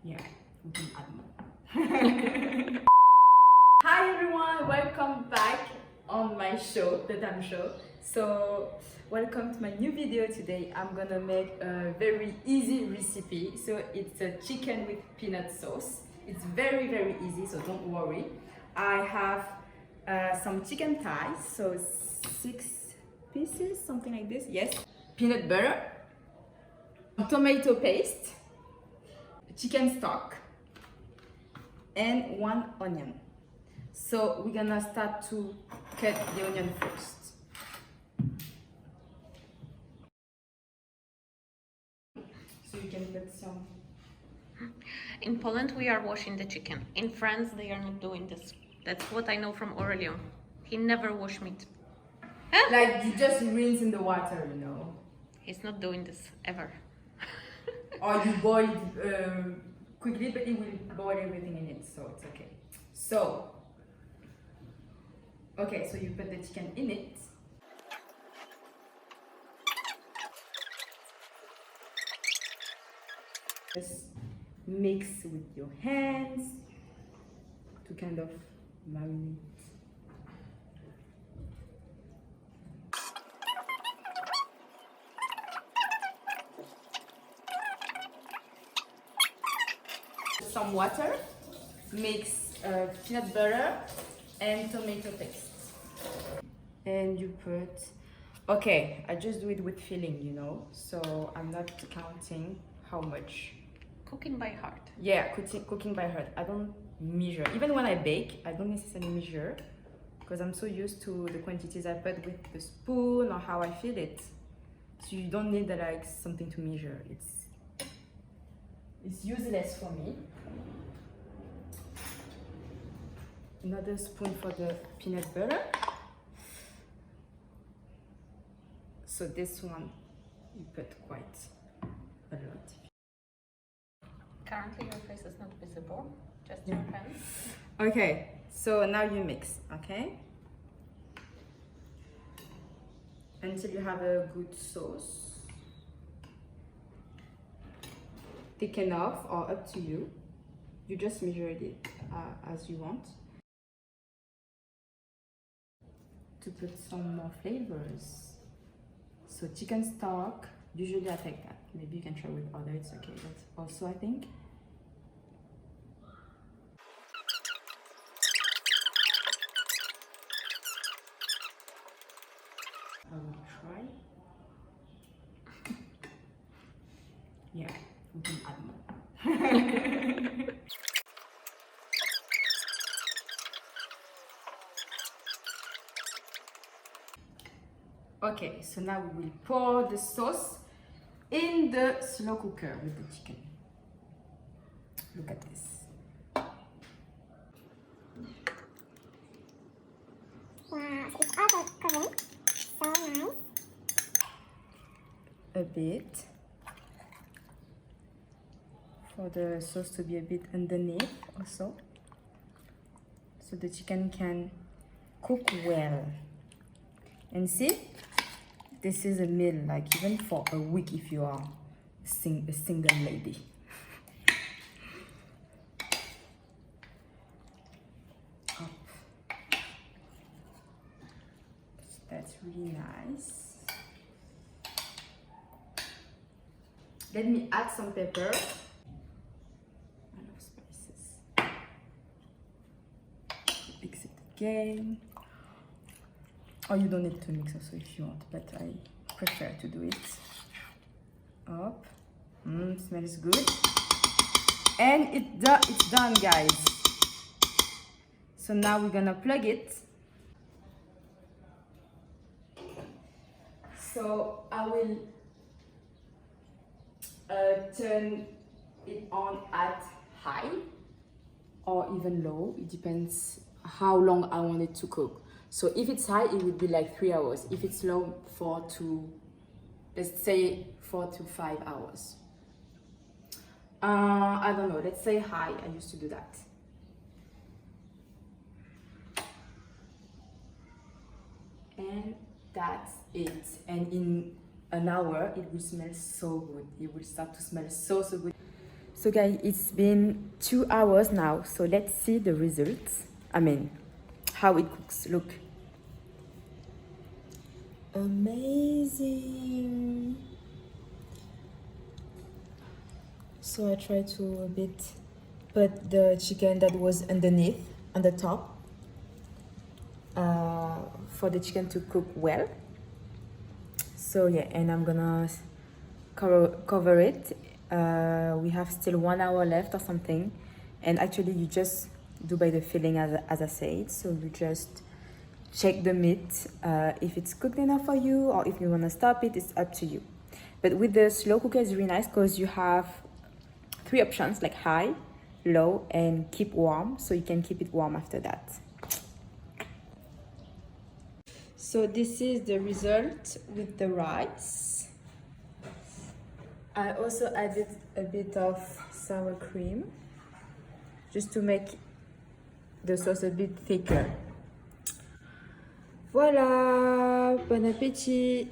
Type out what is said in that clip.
Yeah, we can add more. Hi everyone, welcome back on my show, the Dame Show. So, welcome to my new video today. I'm gonna make a very easy recipe. So, it's a chicken with peanut sauce. It's very easy, so don't worry. I have some chicken thighs, so 6 pieces, something like this. Yes. Peanut butter, tomato paste, chicken stock, and 1 onion. So we're gonna start to cut the onion first. So you can put some. In Poland, we are washing the chicken. In France, they are not doing this. That's what I know from Aurelio. He never wash meat. Like you just rinse in the water, you know. He's not doing this ever. Or you boil it quickly, but it will boil everything in it, so it's okay. So, okay, so you put the chicken in it. Just mix with your hands to kind of marinate. Some water, mix peanut butter and tomato paste. And you put, okay, I just do it with feeling, you know, so I'm not counting how much. Cooking by heart. Yeah, cooking by heart. I don't measure. Even when I bake, I don't necessarily measure because I'm so used to the quantities I put with the spoon or how I feel it. So you don't need like something to measure. It's useless for me. Another spoon for the peanut butter. So this one you put quite a lot. Currently, your face is not visible, just your hands. Okay, so now you mix, okay? Until you have a good sauce. Thick enough or up to you. You just measure it as you want. To put some more flavors. So chicken stock, usually I take that. Maybe you can try with other, it's okay. But also I think. I will try. Yeah, we can add more. Okay, so now we will pour the sauce in the slow cooker with the chicken. Look at this. Wow, so it's also covering. So nice. A bit. For the sauce to be a bit underneath also. So the chicken can cook well. And see? This is a meal like even for a week if you are a single lady. Up. That's really nice. Let me add some pepper. I love spices. Mix it again. Or you don't need to mix also if you want, but I prefer to do it. Up. Smells good. And it's done, guys. So now we're gonna plug it. So I will turn it on at high or even low. It depends how long I want it to cook. So if it's high, it would be like 3 hours. If it's low, let's say 4 to 5 hours. I don't know, let's say high. I used to do that. And that's it. And in an hour, it will smell so good. It will start to smell so good. So guys, it's been 2 hours now, so let's see the results. I mean, how it cooks. Look. Amazing. So I try to a bit put the chicken that was underneath on the top for the chicken to cook well. So yeah, and I'm gonna cover it. We have still 1 hour left or something, and actually you just do by the feeling as I said. So you just check the meat if it's cooked enough for you, or if you want to stop it, it's up to you. But with the slow cooker it's really nice because you have 3 options, like high, low, and keep warm, so you can keep it warm after that. So this is the result with the rice. I also added a bit of sour cream just to make the sauce a bit thicker. Voilà, bon appétit!